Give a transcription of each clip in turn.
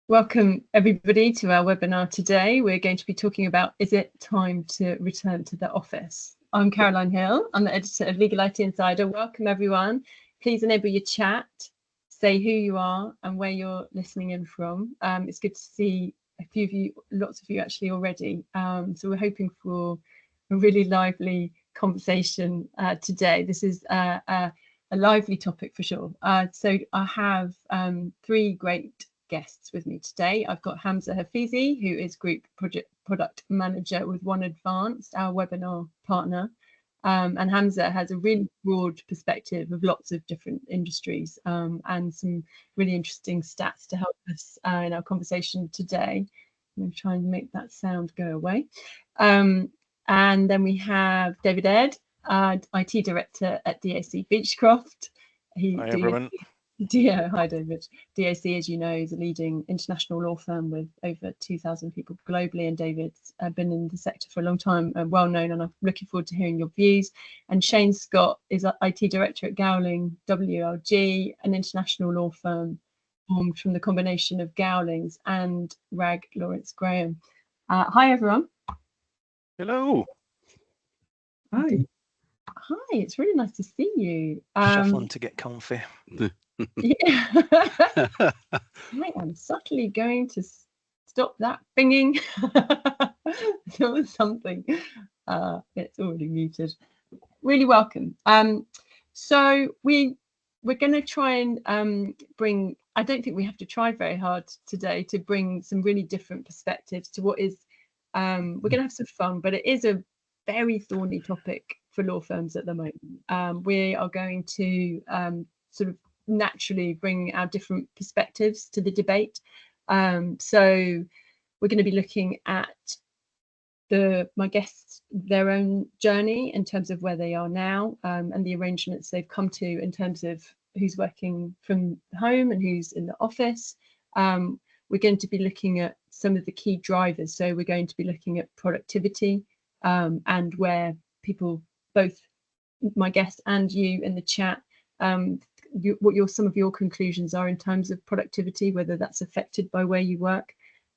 Welcome everybody to our webinar today. We're going to be talking about, is it time to return to the office? I'm Caroline Hill, I'm the editor of Legal IT Insider. Welcome everyone. Please enable your chat, say who you are and where you're listening in from. It's good to see a few of you, lots of you actually already. So we're hoping for a really lively conversation today. This is a lively topic for sure. So I have three great guests with me today. I've got Hamza Hafizi, who is Group Product Manager with One Advanced, our webinar partner. And Hamza has a really broad perspective of lots of different industries and some really interesting stats to help us in our conversation today. I'm going to try and make that sound go away. And then we have David Ed, IT Director at DAC Beechcroft. Hi, everyone. Yeah, hi David. DAC, as you know, is a leading international law firm with over 2,000 people globally, and David's been in the sector for a long time, well known, and I'm looking forward to hearing your views. And Shane Scott is IT Director at Gowling WLG, an international law firm formed from the combination of Gowlings and Rag Lawrence Graham. Hi everyone. Hello. Hi. Hi, it's really nice to see you. Shuffling to get comfy. Yeah. I am subtly going to stop that binging. There was something. It's already muted. Really welcome. So we're going to try and bring. I don't think we have to try very hard today to bring some really different perspectives to what is. We're going to have some fun, but it is a very thorny topic for law firms at the moment. We are going to sort of naturally bring our different perspectives to the debate. So we're going to be looking at my guests, their own journey in terms of where they are now and the arrangements they've come to in terms of who's working from home and who's in the office. We're going to be looking at some of the key drivers. So we're going to be looking at productivity and where people, both my guest and you in the chat, what some of your conclusions are in terms of productivity, whether that's affected by where you work.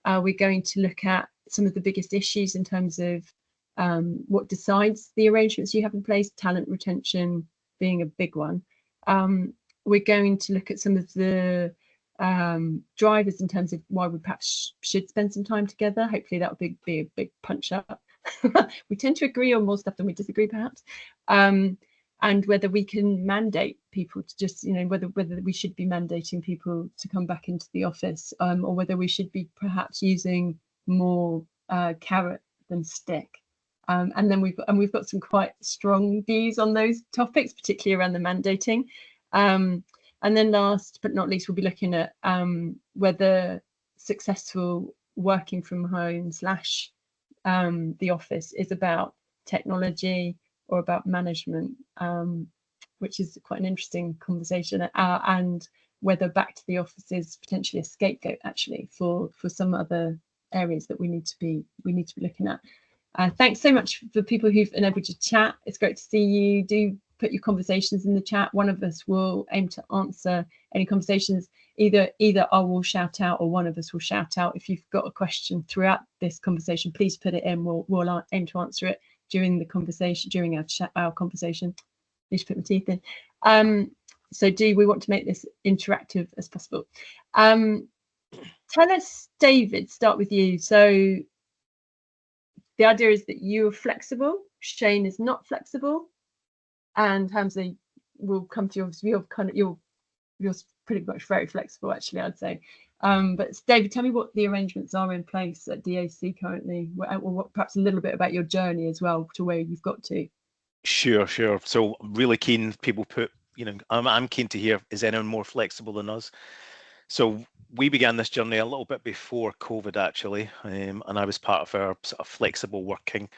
We're going to look at some of the biggest issues in terms of what decides the arrangements you have in place, talent retention being a big one. We're going to look at some of the drivers in terms of why we perhaps should spend some time together. Hopefully that will be a big punch up. We tend to agree on more stuff than we disagree, perhaps. And whether we can mandate people to just, whether we should be mandating people to come back into the office, or whether we should be perhaps using more carrot than stick. And then we've got some quite strong views on those topics, particularly around the mandating. And then last but not least, we'll be looking at whether successful working from home / the office is about technology or about management, which is quite an interesting conversation, and whether back to the office is potentially a scapegoat actually for some other areas that we need to be looking at. Thanks so much for people who've enabled to chat. It's great to see you. Do put your conversations in the chat. One of us will aim to answer any conversations. Either I will shout out or one of us will shout out. If you've got a question throughout this conversation, please put it in. We'll aim to answer it during the conversation, during our conversation. I need to put my teeth in. So we want to make this interactive as possible. Tell us, David, start with you. So the idea is that you are flexible, Shane is not flexible, and Hamza will come to you're pretty much very flexible actually, I'd say. But David, tell me what the arrangements are in place at DAC currently, or perhaps a little bit about your journey as well to where you've got to. Sure. So really keen people put, I'm keen to hear, is anyone more flexible than us? So we began this journey a little bit before COVID actually, and I was part of our sort of flexible working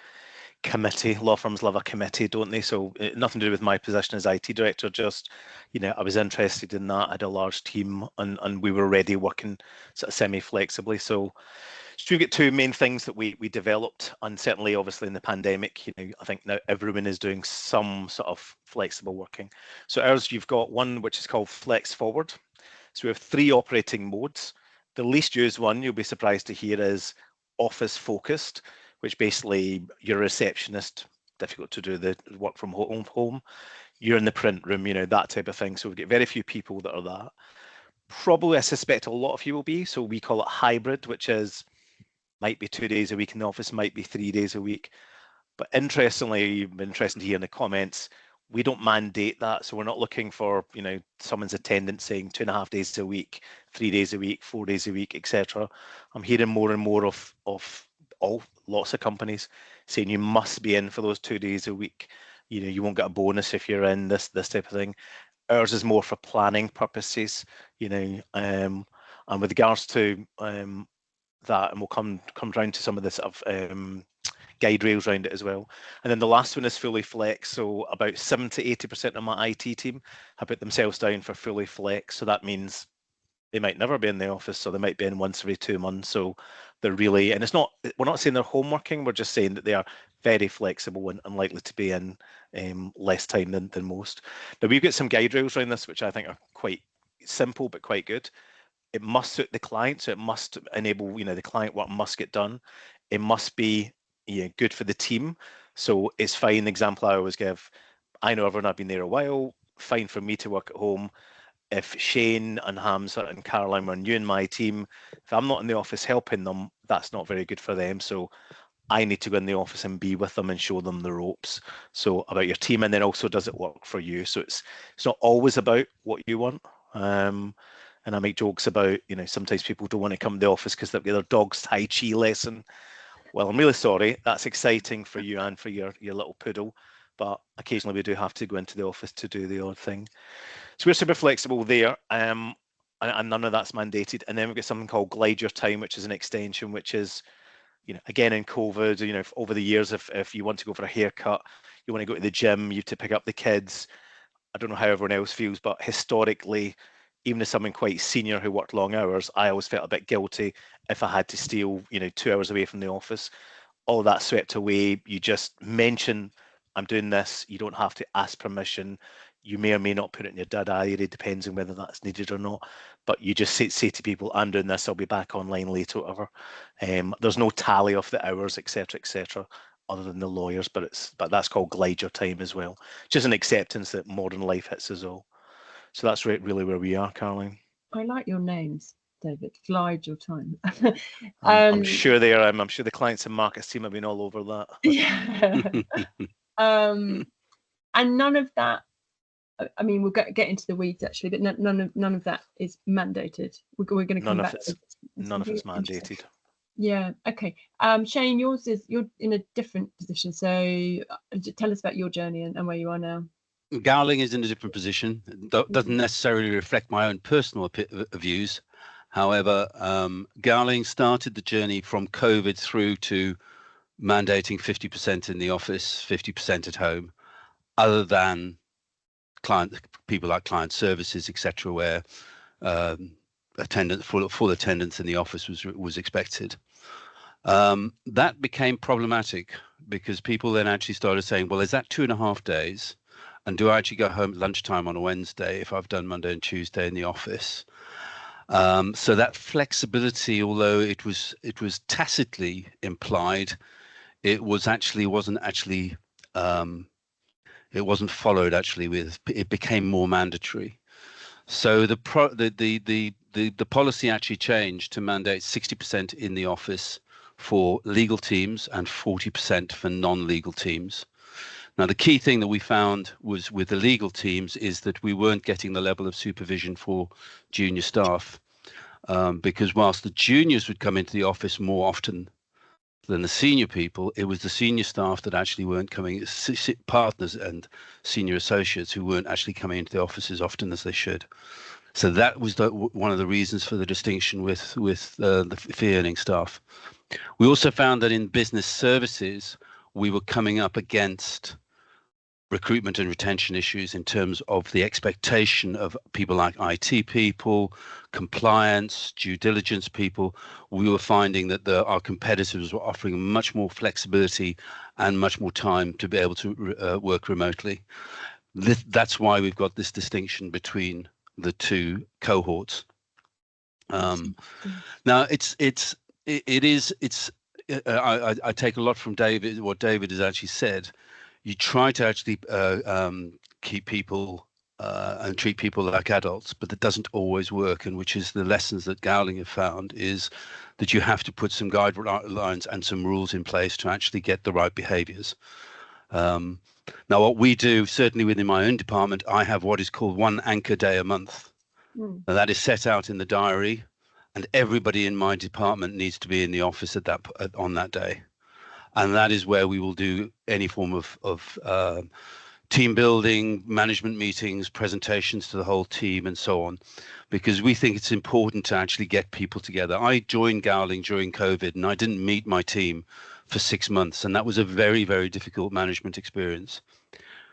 committee. Law firms love a committee, don't they? So nothing to do with my position as IT director, just, I was interested in that. I had a large team and we were already working sort of semi-flexibly. So we've got two main things that we developed, and certainly obviously in the pandemic, I think now everyone is doing some sort of flexible working. So ours, you've got one which is called Flex Forward. So we have 3 operating modes. The least used one, you'll be surprised to hear, is office focused, which basically you're a receptionist, difficult to do the work from home. You're in the print room, that type of thing. So we get very few people that are that. Probably, I suspect a lot of you will be. So we call it hybrid, which is might be 2 days a week in the office, might be 3 days a week. But interestingly, interesting to hear in the comments, we don't mandate that. So we're not looking for, someone's attendance saying 2.5 days a week, 3 days a week, 4 days a week, etc. I'm hearing more and more of lots of companies saying you must be in for those 2 days a week. You won't get a bonus if you're in, this type of thing. Ours is more for planning purposes, and with regards to that, and we'll come down to some of this guide rails around it as well. And then the last one is fully flex. So about 70 to 80% of my IT team have put themselves down for fully flex. So that means they might never be in the office, so they might be in once every 2 months. So they're really, and we're not saying they're home working, we're just saying that they are very flexible and likely to be in less time than most. Now we've got some guide rails around this, which I think are quite simple but quite good. It must suit the client, so it must enable, the client work must get done. It must be good for the team. So it's fine. The example I always give, I know everyone, I've been there a while, fine for me to work at home. If Shane and Hamza and Caroline were new in my team, if I'm not in the office helping them, that's not very good for them. So I need to go in the office and be with them and show them the ropes. So about your team, and then also, does it work for you? So it's not always about what you want. And I make jokes about, sometimes people don't want to come to the office because they've got their dog's Tai Chi lesson. Well, I'm really sorry. That's exciting for you and for your little poodle, but occasionally we do have to go into the office to do the odd thing. So we're super flexible there, and none of that's mandated. And then we've got something called Glide Your Time, which is an extension, which is, again, in COVID, over the years, if you want to go for a haircut, you want to go to the gym, you have to pick up the kids. I don't know how everyone else feels, but historically, even as someone quite senior who worked long hours, I always felt a bit guilty if I had to steal, 2 hours away from the office. All that swept away. You just mention, I'm doing this. You don't have to ask permission. You may or may not put it in your diary. It depends on whether that's needed or not. But you just say to people, I'm doing this. I'll be back online later, whatever. There's no tally of the hours, etc., other than the lawyers. But that's called Glide Your Time as well. Just an acceptance that modern life hits us all. So that's really where we are, Caroline. I like your names, David. Glide Your Time. I'm sure they are. I'm sure the clients and markets team have been all over that. Yeah. And none of that. I mean, we'll get into the weeds actually, but none of that is mandated. We're going to come back. None of it's mandated. Yeah. Okay. Shane, you're in a different position. So tell us about your journey and where you are now. Gowling is in a different position. Doesn't necessarily reflect my own personal views. However, Gowling started the journey from COVID through to mandating 50% in the office, 50% at home, other than people like client services, etc., where full attendance in the office was expected. That became problematic because people then actually started saying, well, is that 2.5 days? And do I actually go home at lunchtime on a Wednesday if I've done Monday and Tuesday in the office? So that flexibility, although it was tacitly implied, it wasn't followed actually. It became more mandatory. So the policy actually changed to mandate 60% in the office for legal teams and 40% for non-legal teams. Now, the key thing that we found was with the legal teams is that we weren't getting the level of supervision for junior staff, because whilst the juniors would come into the office more often than the senior people, it was the senior staff that actually weren't coming, partners and senior associates who weren't actually coming into the office as often as they should. So that was one of the reasons for the distinction with the fee earning staff. We also found that in business services, we were coming up against recruitment and retention issues in terms of the expectation of people like IT people, compliance, due diligence people. We were finding that our competitors were offering much more flexibility and much more time to be able to work remotely. That's why we've got this distinction between the two cohorts. Now I take a lot from David, what David has actually said. You try to actually keep people and treat people like adults, but that doesn't always work. And which is the lessons that Gowling have found, is that you have to put some guidelines and some rules in place to actually get the right behaviors. Now, what we do, certainly within my own department, I have what is called one anchor day a month. And that is set out in the diary, and everybody in my department needs to be in the office on that day. And that is where we will do any form of team building, management meetings, presentations to the whole team, and so on, because we think it's important to actually get people together. I joined Gowling during COVID, and I didn't meet my team for 6 months, and that was a very, very difficult management experience,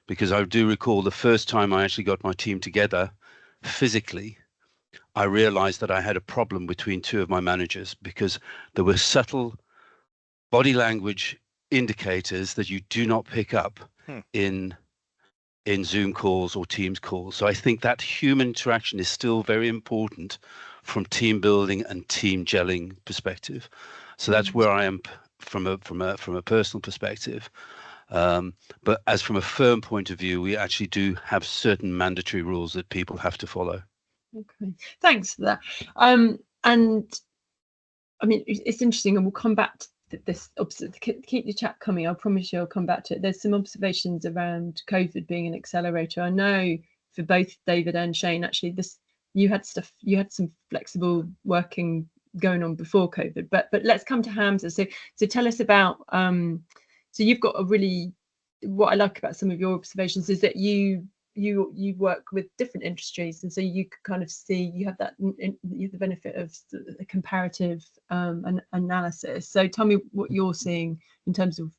because I do recall the first time I actually got my team together physically, I realized that I had a problem between two of my managers, because there were subtle body language indicators that you do not pick up in Zoom calls or Teams calls. So I think that human interaction is still very important from team building and team gelling perspective. So that's where I am from a personal perspective. But as from a firm point of view, we actually do have certain mandatory rules that people have to follow. Okay, thanks for that. And I mean, it's interesting, and we'll come back to this. Keep the chat coming. I promise you I'll come back to it. There's some observations around COVID being an accelerator. I know for both David and Shane, actually, you had some flexible working going on before COVID, but let's come to Hamza. So tell us about so you've got a really, what I like about some of your observations is that you work with different industries, and so you kind of see, you have the benefit of the comparative analysis. So tell me what you're seeing in terms of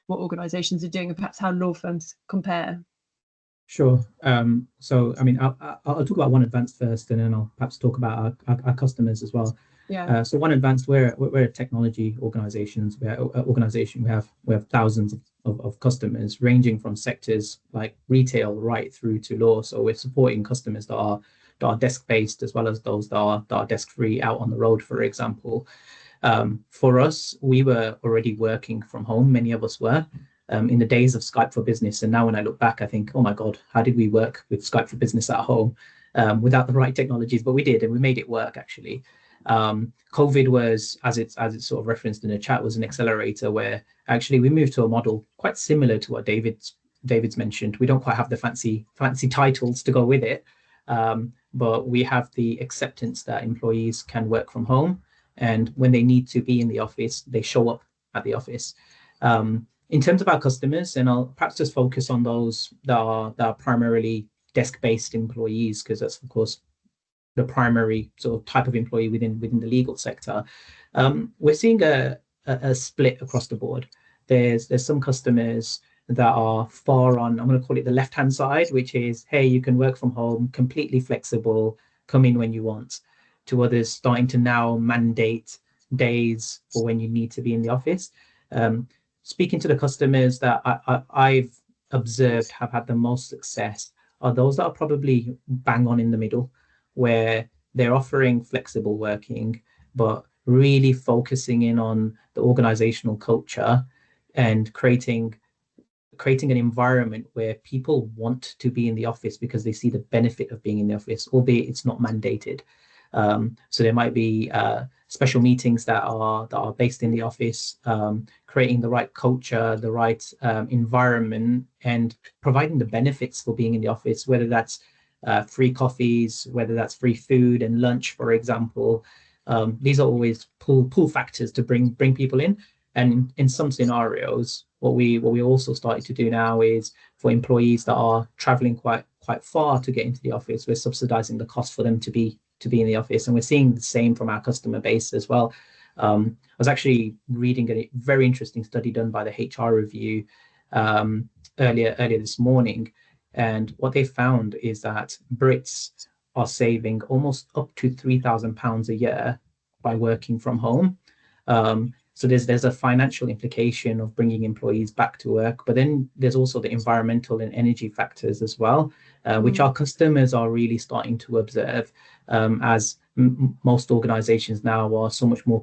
what organizations are doing, and perhaps how law firms compare. Sure. So I mean, I'll talk about One Advanced first, and then I'll perhaps talk about our customers as well. Yeah. So One Advanced, we're a technology organizations. We have thousands of customers ranging from sectors like retail right through to law. So we're supporting customers that are desk-based, as well as those that are desk-free out on the road, for example. For us, we were already working from home. Many of us were in the days of Skype for Business. And now when I look back, I think, oh my God, how did we work with Skype for Business at home without the right technologies? But we did, and we made it work, actually. COVID was, as it's sort of referenced in the chat, was an accelerator where actually we moved to a model quite similar to what David's mentioned. We don't quite have the fancy titles to go with it, but we have the acceptance that employees can work from home, and when they need to be in the office, they show up at the office. In terms of our customers, and I'll perhaps just focus on those that are primarily desk-based employees, because that's of course the primary sort of type of employee within the legal sector. We're seeing a split across the board. There's some customers that are far on, I'm going to call it the left-hand side, which is, hey, you can work from home, completely flexible, come in when you want, to others starting to now mandate days for when you need to be in the office. Speaking to the customers that I've observed have had the most success are those that are probably bang on in the middle, where they're offering flexible working, but really focusing in on the organizational culture and creating an environment where people want to be in the office because they see the benefit of being in the office, albeit it's not mandated. So there might be special meetings that are based in the office, creating the right culture, the right environment, and providing the benefits for being in the office, whether that's free coffees, whether that's free food and lunch, for example. These are always pull factors to bring people in. And in some scenarios, what we also started to do now is for employees that are traveling quite far to get into the office, we're subsidizing the cost for them to be in the office. And we're seeing the same from our customer base as well. I was actually reading a very interesting study done by the HR Review earlier this morning. And what they found is that Brits are saving almost up to £3,000 a year by working from home. So there's a financial implication of bringing employees back to work, but then there's also the environmental and energy factors as well, which our customers are really starting to observe as most organizations now are so much more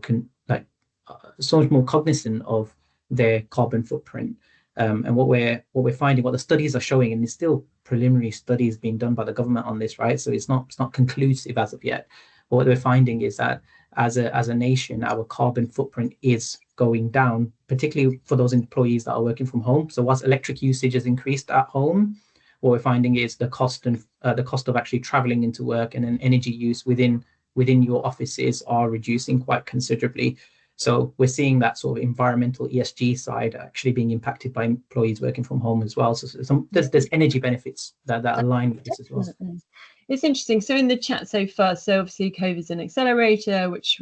cognizant of their carbon footprint. And what we're finding, what the studies are showing, and there's still preliminary studies being done by the government on this, right? So it's not conclusive as of yet. But what we're finding is that as a nation, our carbon footprint is going down, particularly for those employees that are working from home. So whilst electric usage has increased at home, what we're finding is the cost of actually traveling into work and then energy use within your offices are reducing quite considerably. So we're seeing that sort of environmental ESG side actually being impacted by employees working from home as well. So there's energy benefits that align with this as well. It's interesting. So in the chat so far, so obviously COVID's an accelerator, which,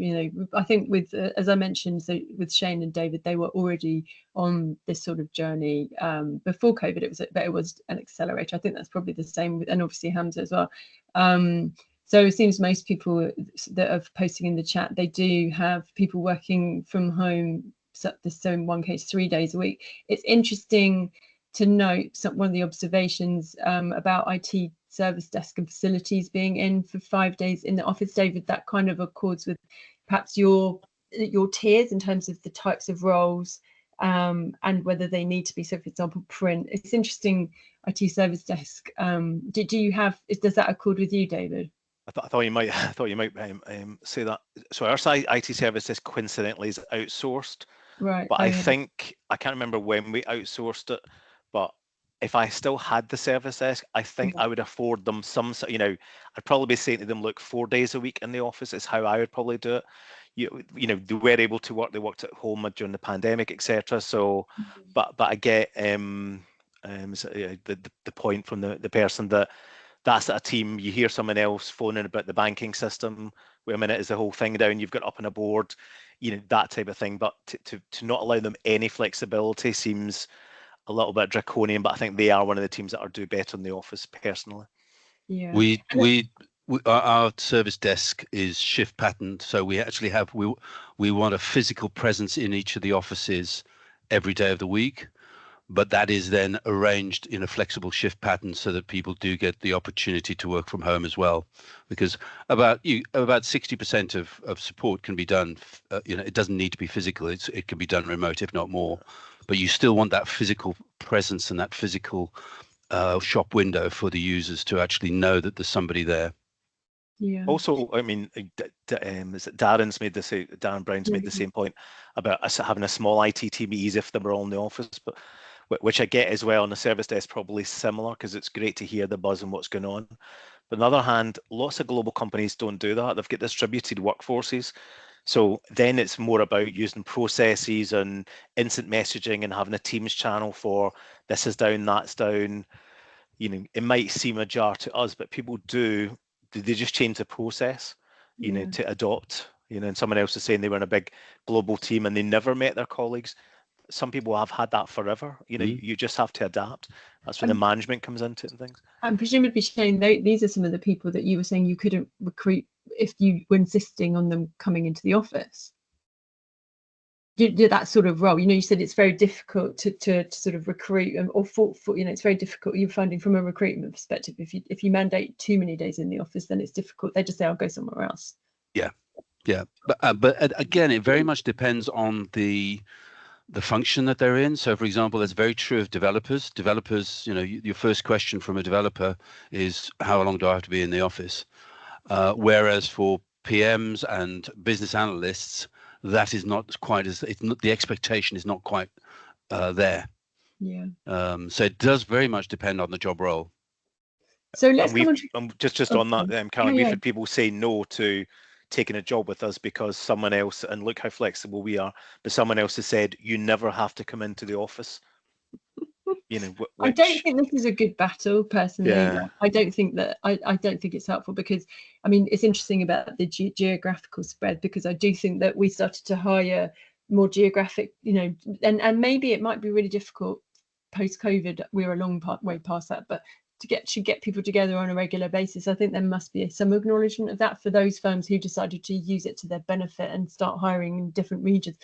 I think with, as I mentioned, so with Shane and David, they were already on this sort of journey before COVID. It was an accelerator. I think that's probably the same with, and obviously Hamza as well. So it seems most people that are posting in the chat, they do have people working from home, so in one case 3 days a week. It's interesting to note one of the observations about IT service desk and facilities being in for 5 days in the office. David, that kind of accords with perhaps your tiers in terms of the types of roles and whether they need to be, so for example, print. It's interesting, IT service desk. Does that accord with you, David? I thought you might say that. So our IT services coincidentally is outsourced, right? But I think I can't remember when we outsourced it. But if I still had the service desk, I think I would afford them some. I'd probably be saying to them, look, 4 days a week in the office is how I would probably do it. They were able to work. They worked at home during the pandemic, etc. So, but I get the point from the person that. That's a team. You hear someone else phoning about the banking system. Wait a minute, is the whole thing down? You've got up on a board, that type of thing. But to not allow them any flexibility seems a little bit draconian. But I think they are one of the teams that do better in the office personally. Yeah. Our service desk is shift patterned, so we actually have we want a physical presence in each of the offices every day of the week. But that is then arranged in a flexible shift pattern so that people do get the opportunity to work from home as well, because about 60% of support can be done. It doesn't need to be physical. It can be done remote, if not more. But you still want that physical presence and that physical shop window for the users to actually know that there's somebody there. Yeah. Also, I mean, Darren Brown's made the same point about us having a small IT team easy if they were all in the office, but which I get as well on the service desk, probably similar, because it's great to hear the buzz and what's going on. But on the other hand, lots of global companies don't do that. They've got distributed workforces. So then it's more about using processes and instant messaging and having a Teams channel for this is down, that's down. It might seem a jar to us, but people do. They just change the process, to adopt. And someone else is saying they were in a big global team and they never met their colleagues. Some people have had that forever. You just have to adapt. That's when the management comes into it and things. And presumably, Shane, these are some of the people that you were saying you couldn't recruit if you were insisting on them coming into the office. Do that sort of role. You said it's very difficult to sort of recruit, or for it's very difficult. You're finding from a recruitment perspective, if you mandate too many days in the office, then it's difficult. They just say, I'll go somewhere else. Yeah. But again, it very much depends on the function that they're in. So, for example, that's very true of developers. Developers, your first question from a developer is, how long do I have to be in the office? Whereas for PMs and business analysts, that is not quite as, the expectation is not quite there. Yeah. So it does very much depend on the job role. So let's come on just on that, Caroline, we've had people say no to taking a job with us because someone else, and look how flexible we are, but someone else has said you never have to come into the office. I don't think this is a good battle personally. Yeah. I don't think it's helpful, because it's interesting about the geographical spread, because I do think that we started to hire more geographic, and maybe it might be really difficult post-COVID. We're a long way past that, but to get people together on a regular basis, I think there must be some acknowledgement of that for those firms who decided to use it to their benefit and start hiring in different regions.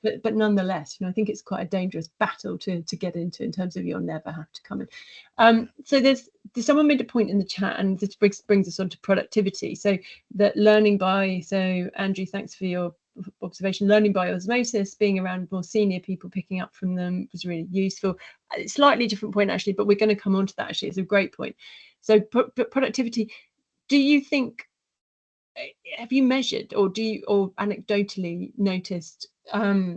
but nonetheless, I think it's quite a dangerous battle to get into in terms of you'll never have to come in. So there's someone made a point in the chat, and this brings us on to productivity. So that learning by, so Andrew, thanks for your observation, learning by osmosis, being around more senior people, picking up from them was really useful. Slightly different point actually, but we're going to come on to that actually. It's a great point. So productivity, do you think, have you measured or anecdotally noticed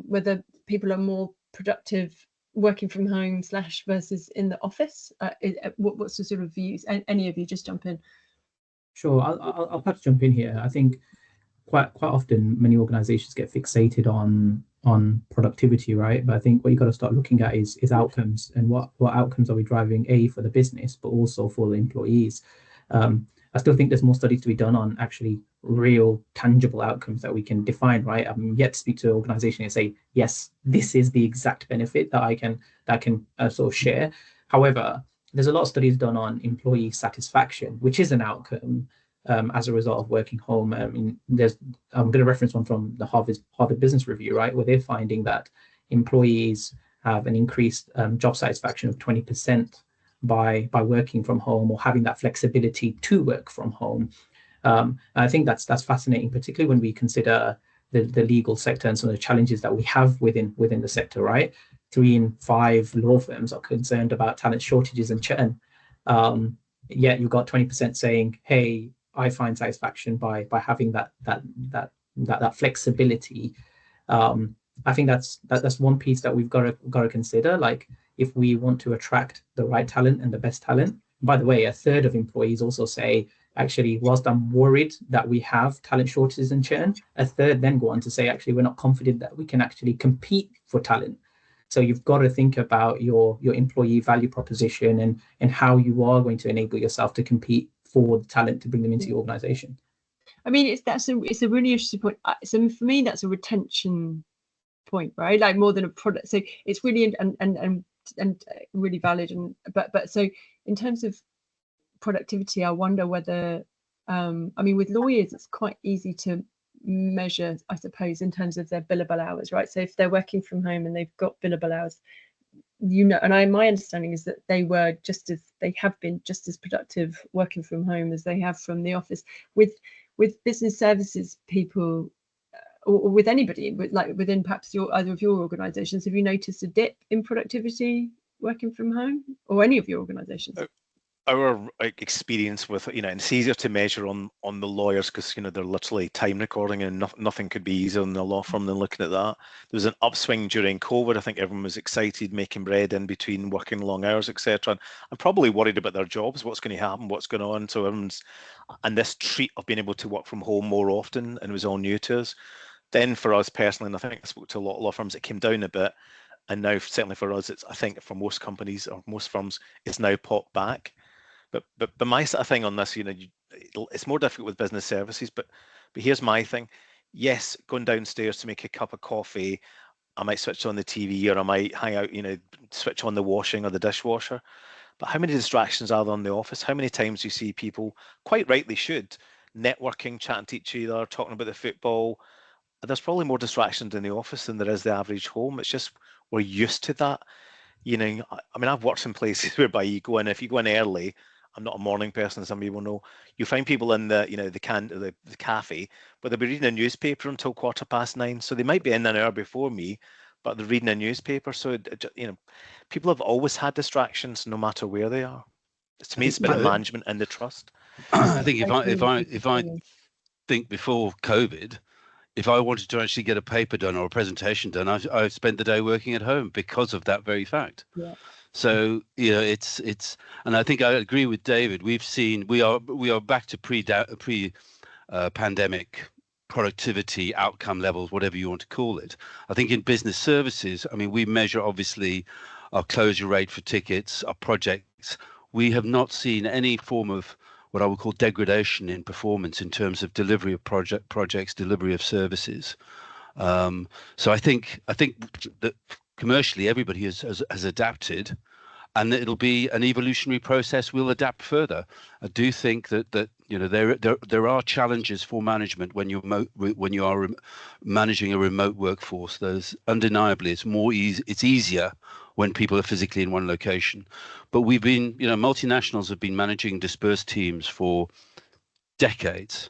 whether people are more productive working from home / versus in the office? What's the sort of views? Any of you, just jump in. Sure, I'll perhaps jump in here. I think quite often many organizations get fixated on productivity, right? But I think what you've got to start looking at is outcomes, and what outcomes are we driving, for the business, but also for the employees. I still think there's more studies to be done on actually real tangible outcomes that we can define, right? I'm yet to speak to an organization and say, yes, this is the exact benefit that I can sort of share. However, there's a lot of studies done on employee satisfaction, which is an outcome as a result of working home. I mean, I'm going to reference one from the Harvard Business Review, right, where they're finding that employees have an increased job satisfaction of 20% by working from home, or having that flexibility to work from home. I think that's fascinating, particularly when we consider the legal sector and some of the challenges that we have within the sector, right? 3 in 5 law firms are concerned about talent shortages and churn. Yet you've got 20% saying, hey, I find satisfaction by having that flexibility. I think that's one piece that we've got to consider. Like, if we want to attract the right talent and the best talent. By the way, a third of employees also say, actually, whilst I'm worried that we have talent shortages and churn, a third then go on to say, actually, we're not confident that we can actually compete for talent. So you've got to think about your employee value proposition and how you are going to enable yourself to compete for the talent to bring them into your organization. I mean, it's a really interesting point. So for me, that's a retention point, right? Like, more than a product. So it's really and really valid. And but so in terms of productivity, I wonder whether I mean, with lawyers, it's quite easy to measure, I suppose, in terms of their billable hours, right? So if they're working from home and they've got billable hours, and my understanding is that they have been just as productive working from home as they have from the office. With business services people, or with anybody, within perhaps either of your organisations, have you noticed a dip in productivity working from home, or any of your organisations? Our experience with, and it's easier to measure on the lawyers because, they're literally time recording, and nothing could be easier in the law firm than looking at that. There was an upswing during COVID. I think everyone was excited, making bread in between working long hours, etc. And probably worried about their jobs, what's going to happen, what's going on. So everyone's, and this treat of being able to work from home more often, and it was all new to us. Then for us personally, and I think I spoke to a lot of law firms, it came down a bit. And now certainly for us, I think for most companies or most firms, it's now popped back. But my sort of thing on this, it's more difficult with business services. But here's my thing. Yes, going downstairs to make a cup of coffee, I might switch on the TV, or I might hang out, switch on the washing or the dishwasher. But how many distractions are there in the office? How many times do you see people, quite rightly should, networking, chatting to each other, talking about the football? There's probably more distractions in the office than there is the average home. It's just we're used to that. I mean, I've worked in places whereby you go in, if you go in early, I'm not a morning person, some people know, you find people in the cafe, but they'll be reading a newspaper until 9:15. So they might be in an hour before me, but they're reading a newspaper. So, people have always had distractions no matter where they are. To me, it's been management and the trust. I think if I think before COVID, if I wanted to actually get a paper done or a presentation done, I spent the day working at home because of that very fact. Yeah. So it's and I think I agree with David. We've seen we are back to pre-pandemic productivity outcome levels, whatever you want to call it. I think in business services, I mean, we measure obviously our closure rate for tickets, our projects. We have not seen any form of what I would call degradation in performance in terms of delivery of projects, delivery of services. So I think that commercially everybody has adapted. and it'll be an evolutionary process. We'll adapt further. I do think that there are challenges for management when you are managing a remote workforce. There's undeniably it's easier when people are physically in one location. But we've been, multinationals have been managing dispersed teams for decades,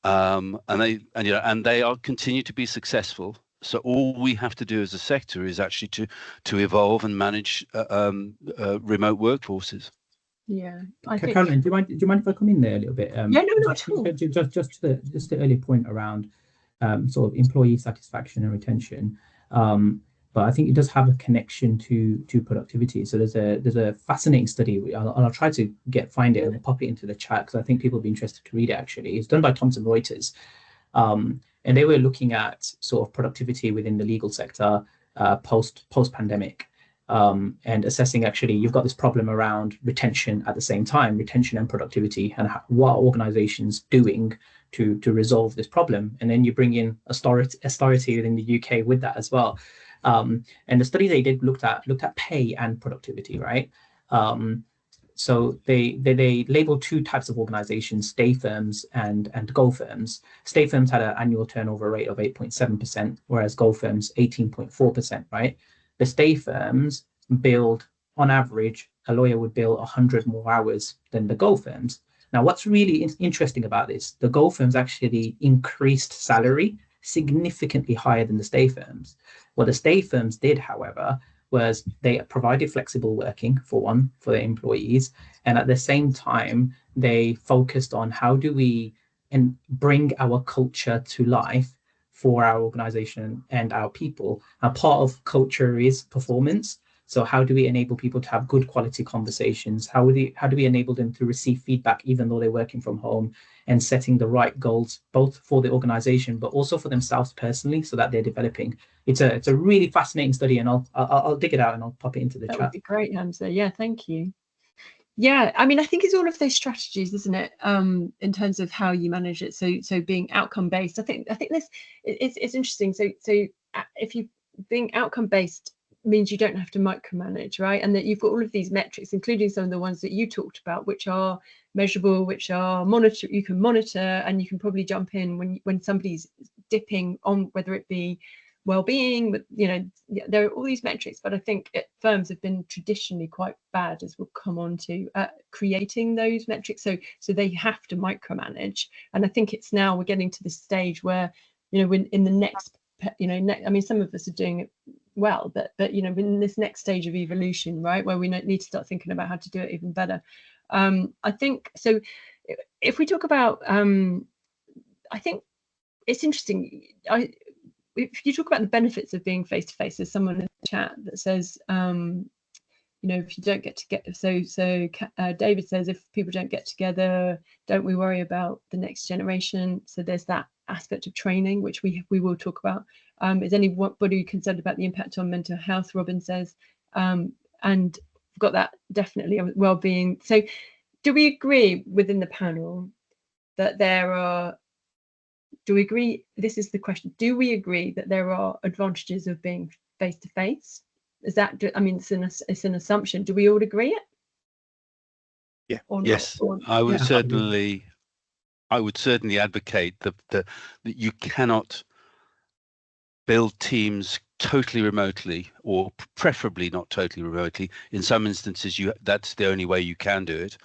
and they are continue to be successful. So all we have to do as a sector is actually to evolve and manage remote workforces. Yeah, Caroline, do you mind if I come in there a little bit? Yeah, no, not at all. Just the earlier point around sort of employee satisfaction and retention. But I think it does have a connection to productivity. So there's a fascinating study. I'll try to find it and pop it into the chat, because I think people will be interested to read it. Actually, it's done by Thomson Reuters, and they were looking at sort of productivity within the legal sector post pandemic, and assessing, actually, you've got this problem around retention at the same time, retention and productivity, and what are organizations doing to resolve this problem. And then you bring in austerity within the UK with that as well. And the study they did looked at pay and productivity, right? So they labeled two types of organizations: stay firms and go firms. Stay firms had an annual turnover rate of 8.7%, whereas go firms 18.4%, right? The stay firms billed, on average, a lawyer would bill 100 more hours than the go firms. Now, what's really interesting about this, the go firms actually increased salary significantly higher than the stay firms. What the stay firms did, however, was they provided flexible working, for their employees, and at the same time they focused on how do we bring our culture to life for our organization and our people. And part of culture is performance. So how do we enable people to have good quality conversations? How do we enable them to receive feedback even though they're working from home, and setting the right goals both for the organization but also for themselves personally, so that they're developing? It's a really fascinating study, and I'll dig it out and I'll pop it into the chat. That would be great, Hamza. Yeah, thank you. Yeah, I mean, I think it's all of those strategies, isn't it? In terms of how you manage it. So being outcome based, I think this it's interesting. So if you being outcome based means you don't have to micromanage, right? And that you've got all of these metrics, including some of the ones that you talked about, which are measurable, which are you can monitor, and you can probably jump in when somebody's dipping on, whether it be well-being, but there are all these metrics. But I think firms have been traditionally quite bad, as we'll come on to, creating those metrics. So they have to micromanage. And I think it's now we're getting to this stage where when in the next I mean, some of us are doing it well, but in this next stage of evolution, right, where we need to start thinking about how to do it even better. I think so. If we talk about, I think it's interesting. If you talk about the benefits of being face to face, there's someone in the chat that says, if you don't get together. So David says, if people don't get together, don't we worry about the next generation? So there's that aspect of training, which we will talk about. Is anybody concerned about the impact on mental health? Robin says, and we've got that definitely well-being. So do we agree within the panel that do we agree? This is the question. Do we agree that there are advantages of being face to face? Is that? I mean, it's an assumption. Do we all agree it? Yeah. Yes. I would certainly advocate that you cannot build teams totally remotely, or preferably not totally remotely. In some instances, that's the only way you can do it.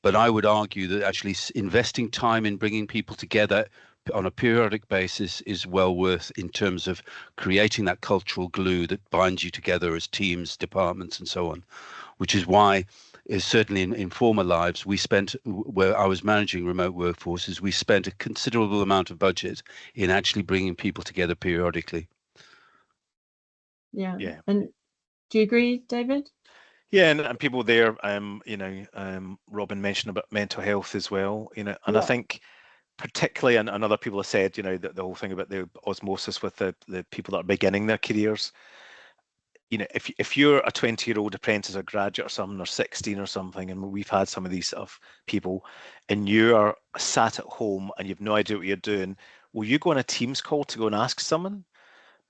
But I would argue that actually investing time in bringing people together on a periodic basis is well worth, in terms of creating that cultural glue that binds you together as teams, departments, and so on. Which is why, certainly in former lives, where I was managing remote workforces, we spent a considerable amount of budget in actually bringing people together periodically. Yeah. And do you agree, David? Yeah, and people there, Robin mentioned about mental health as well, and I think particularly, and other people have said, the whole thing about the osmosis with the people that are beginning their careers. If you're a 20-year-old apprentice or graduate or something, or 16 or something, and we've had some of these sort of people, and you are sat at home and you've no idea what you're doing, will you go on a Teams call to go and ask someone?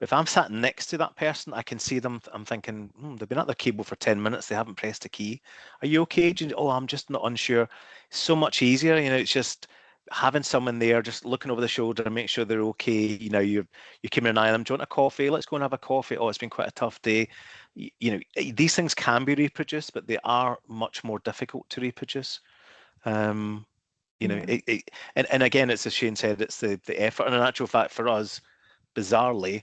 If I'm sat next to that person, I can see them. I'm thinking, they've been at their keyboard for 10 minutes. They haven't pressed a key. Are you okay? Oh, I'm just not unsure. It's so much easier. It's just having someone there, just looking over the shoulder and make sure they're okay. You're keeping an eye on them. Do you want a coffee? Let's go and have a coffee. Oh, it's been quite a tough day. These things can be reproduced, but they are much more difficult to reproduce. And again, it's as Shane said, it's the effort. And in actual fact, for us, bizarrely,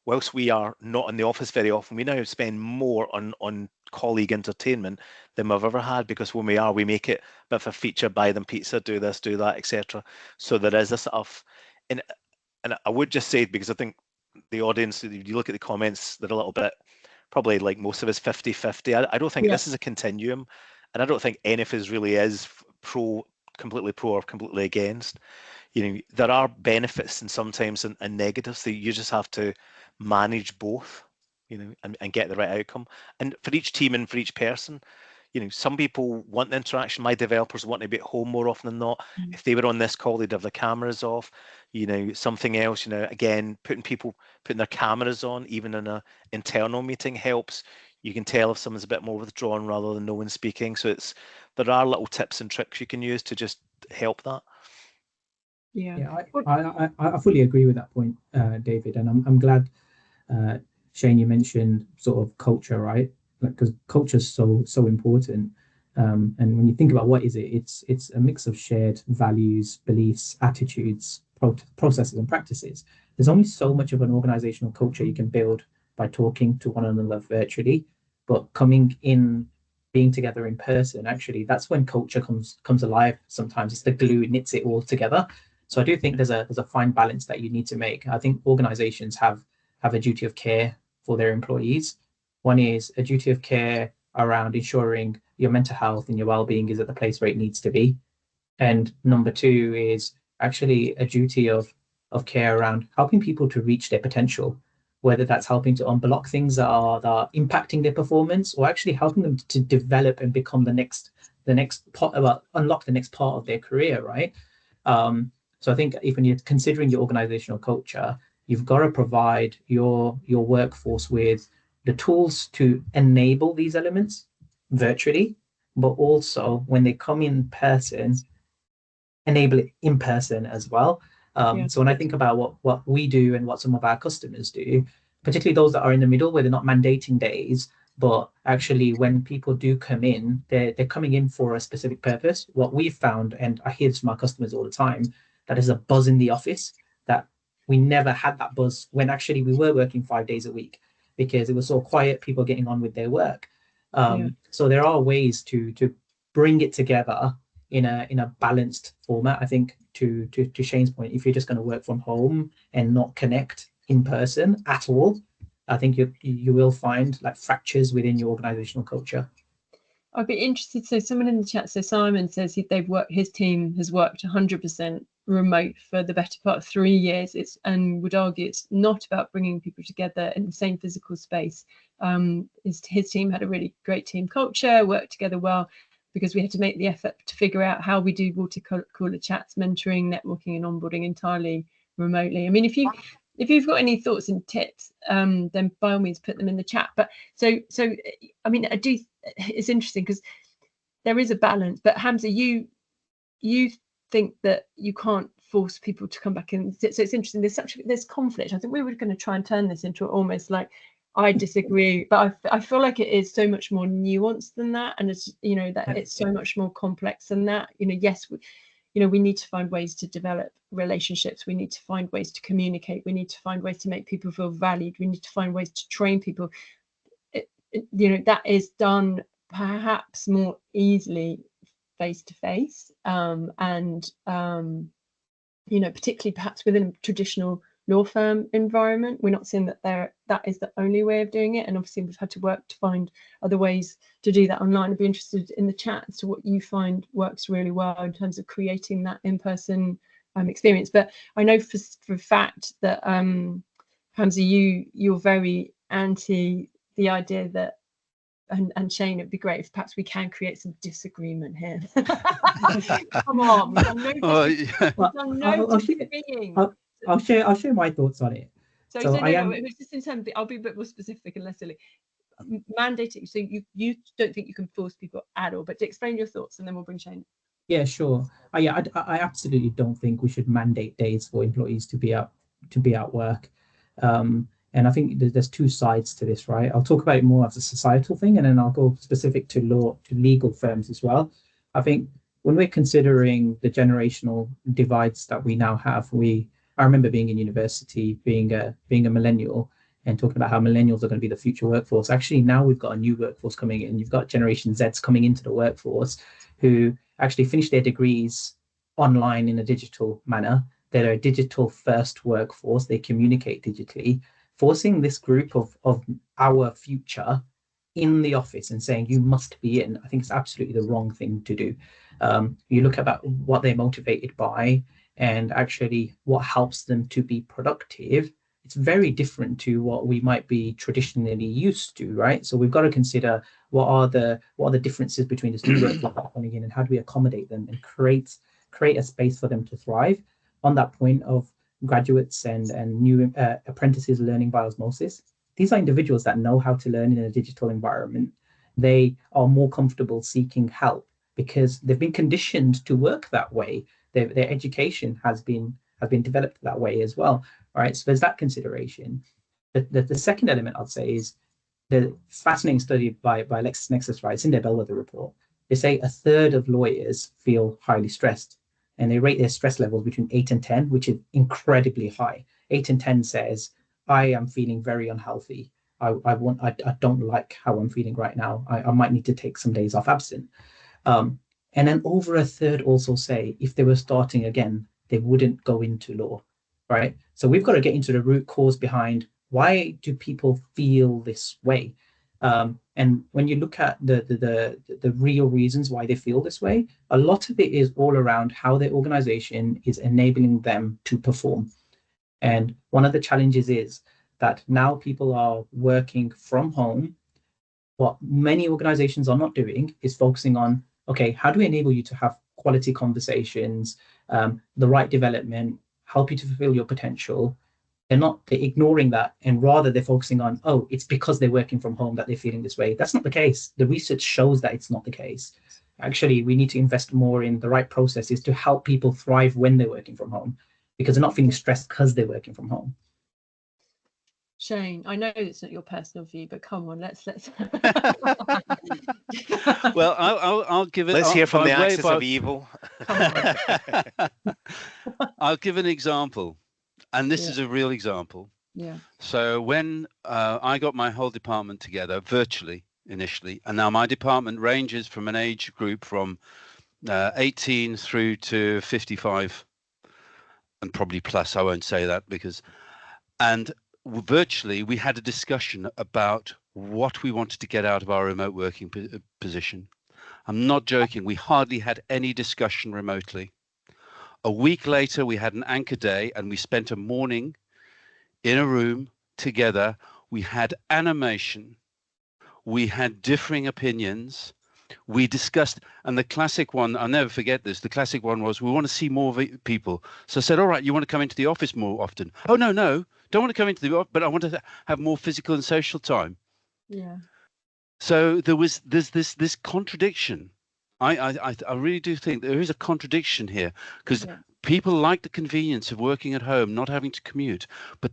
whilst we are not in the office very often, we now spend more on colleague entertainment than we've ever had, because when we are, we make it a bit of a feature, buy them pizza, do this, do that, etc. So there is a sort of, and I would just say, because I think the audience, if you look at the comments, they're a little bit, probably like most of us, 50-50. I don't think this is a continuum, and I don't think any of us really is completely pro or completely against. There are benefits and sometimes and negatives that you just have to manage both, and get the right outcome. And for each team and for each person, some people want the interaction. My developers want to be at home more often than not. If they were on this call, they'd have their cameras off. Something else, again, putting their cameras on, even in an internal meeting, helps. You can tell if someone's a bit more withdrawn rather than no one speaking. So there are little tips and tricks you can use to just help that. Yeah, I fully agree with that point, David, and I'm glad, Shane, you mentioned sort of culture, right? Because culture is so important. And when you think about what is it, it's a mix of shared values, beliefs, attitudes, processes, and practices. There's only so much of an organizational culture you can build by talking to one another virtually, but being together in person, actually, that's when culture comes alive. Sometimes it's the glue, it knits it all together. So I do think there's a fine balance that you need to make. I think organizations have a duty of care for their employees. One is a duty of care around ensuring your mental health and your well-being is at the place where it needs to be. And number two is actually a duty of care around helping people to reach their potential, whether that's helping to unblock things that are impacting their performance, or actually helping them to develop and become the next part, unlock the next part of their career, right? So I think when you're considering your organizational culture, you've got to provide your workforce with the tools to enable these elements virtually, but also when they come in person, enable it in person as well. So when I think about what we do and what some of our customers do, particularly those that are in the middle where they're not mandating days, but actually when people do come in, they're coming in for a specific purpose. What we've found, and I hear this from our customers all the time, that is a buzz in the office that we never had that buzz when actually we were working 5 days a week, because it was so quiet, people getting on with their work. So there are ways to bring it together in a balanced format. I think to Shane's point, if you're just going to work from home and not connect in person at all, I think you will find like fractures within your organizational culture. I'd be interested. So someone in the chat, so Simon says his team has worked 100% remote for the better part of 3 years. And would argue it's not about bringing people together in the same physical space. His team had a really great team culture, worked together well, because we had to make the effort to figure out how we do water cooler chats, mentoring, networking, and onboarding entirely remotely. I mean, if you've got any thoughts and tips, then by all means put them in the chat. But so I mean, it's interesting because there is a balance. But Hamza, you think that you can't force people to come back in. So it's interesting. There's conflict. I think we were going to try and turn this into almost like, I disagree, but I feel like it is so much more nuanced than that, and it's it's so much more complex than that. Yes, we need to find ways to develop relationships. We need to find ways to communicate. We need to find ways to make people feel valued. We need to find ways to train people. That is done perhaps more easily face to face, and particularly perhaps within a traditional law firm environment. We're not seeing that is the only way of doing it, and obviously we've had to work to find other ways to do that online. I'd be interested in the chat as to what you find works really well in terms of creating that in-person experience. But I know for a fact that Hamza, you're very anti the idea that, and Shane, it'd be great if perhaps we can create some disagreement here. Come on, we've done no disagreeing. I'll share my thoughts on it. So, So I am. it's just in terms of, I'll be a bit more specific and less silly. Mandating, so you don't think you can force people at all, but to explain your thoughts and then we'll bring Shane. Yeah, sure. I absolutely don't think we should mandate days for employees to be at work. And I think there's two sides to this, right? I'll talk about it more as a societal thing, and then I'll go specific to legal firms as well. I think when we're considering the generational divides that we now have, I remember being in university, being a millennial, and talking about how millennials are going to be the future workforce. Actually, now we've got a new workforce coming in. You've got Generation Zs coming into the workforce who actually finish their degrees online in a digital manner. They're a digital first workforce. They communicate digitally, forcing this group of our future in the office and saying you must be in. I think it's absolutely the wrong thing to do. You look about what they're motivated by and actually what helps them to be productive. It's very different to what we might be traditionally used to, right? So we've got to consider what are the differences between this new workforce coming in and how do we accommodate them and create a space for them to thrive. On that point of graduates and new apprentices learning by osmosis, these are individuals that know how to learn in a digital environment. They are more comfortable seeking help because they've been conditioned to work that way. Their education has been developed that way as well. All right, so there's that consideration. The second element I'd say is the fascinating study by LexisNexis, right? It's in their Bellwether report. They say a third of lawyers feel highly stressed, and they rate their stress levels between 8 and 10, which is incredibly high. 8 and 10 says, I am feeling very unhealthy. I don't like how I'm feeling right now. I might need to take some days off absent. And then over a third also say if they were starting again, they wouldn't go into law, right? So we've got to get into the root cause behind why do people feel this way? And when you look at the real reasons why they feel this way, a lot of it is all around how their organization is enabling them to perform. And one of the challenges is that now people are working from home. What many organizations are not doing is focusing on, okay, how do we enable you to have quality conversations, the right development, help you to fulfill your potential? They're ignoring that, and rather they're focusing on, oh, it's because they're working from home that they're feeling this way. That's not the case. The research shows that it's not the case. Actually, we need to invest more in the right processes to help people thrive when they're working from home, because they're not feeling stressed because they're working from home. Shane, I know it's not your personal view, but come on, let's. Well, I'll give it. Let's hear from the axis of evil. I'll give an example, and this is a real example. Yeah. So when I got my whole department together virtually initially, and now my department ranges from an age group from 18 through to 55, and probably plus. I won't say that and virtually we had a discussion about what we wanted to get out of our remote working position. I'm not joking. We hardly had any discussion remotely. A week later, we had an anchor day and we spent a morning in a room together. We had animation. We had differing opinions. We discussed, and the classic one, I'll never forget this, the classic one was, we want to see more people. So I said, all right, you want to come into the office more often? Oh, no, don't want to come into the office, but I want to have more physical and social time. Yeah. So there's this contradiction. I really do think there is a contradiction here, because people like the convenience of working at home, not having to commute, but